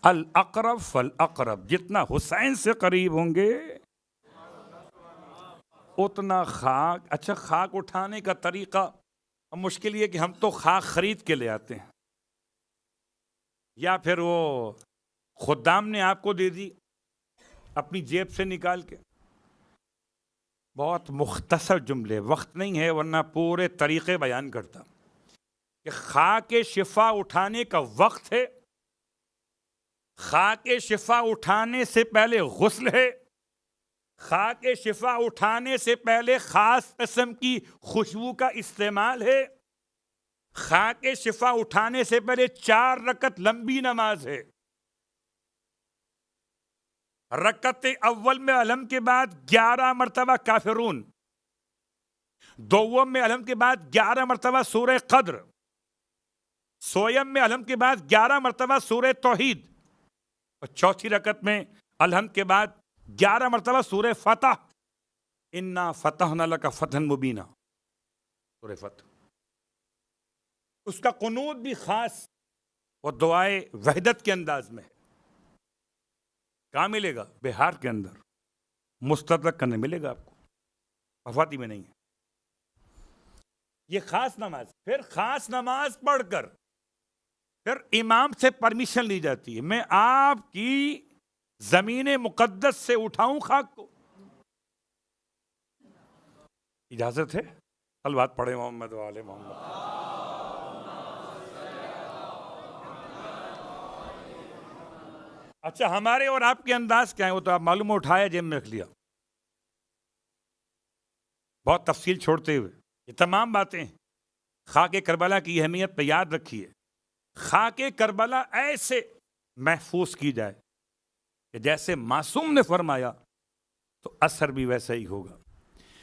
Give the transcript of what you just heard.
अल अकरब फल अकरब, जितना हुसैन से करीब होंगे उतना खाक। अच्छा, खाक उठाने का तरीका अब मुश्किल ये कि हम तो खाक खरीद के ले आते हैं, या फिर वो खुदाम ने आपको दे दी अपनी जेब से निकाल के। बहुत मुख्तसर जुमले, वक्त नहीं है वरना पूरे तरीके बयान करता कि खाके शिफा उठाने का वक्त है, खाके शिफा उठाने से पहले गुस्ल है, खाके शिफा उठाने से पहले खास किस्म की खुशबू का इस्तेमाल है, खाके शिफा उठाने से पहले 4 रकत लंबी नमाज है। रकत अव्वल में अलम के बाद 11 मरतबा काफिरून, दोवम में अलम के बाद 11 मरतबा सूरह कद्र, सोयम में अलम के बाद 11 मरतबा सूरह तौहीद, और चौथी रकत में अलहम के बाद 11 मरतबा सूरह फतह, इन्ना फतहना लका फतहन मुबीना, सूरह फतह। उसका कुनूत भी खास और दुआए वहदत के अंदाज में है। कहाँ मिलेगा? बिहार के अंदर मुस्तदरक करने मिलेगा आपको, अफाती में नहीं है। ये खास नमाज, फिर खास नमाज पढ़कर फिर इमाम से परमिशन ली जाती है, मैं आपकी जमीन मुकद्दस से उठाऊं खाक को, इजाजत है? सलवात पढ़े मोहम्मद वाले मोहम्मद। अच्छा, हमारे और आपके अंदाज क्या है वो तो आप मालूम, उठाया जेब में रख लिया, बहुत तफसील छोड़ते हुए ये तमाम बातें खाके करबला की अहमियत पे याद रखिए। खाके करबला ऐसे महफूज की जाए कि जैसे मासूम ने फरमाया तो असर भी वैसा ही होगा।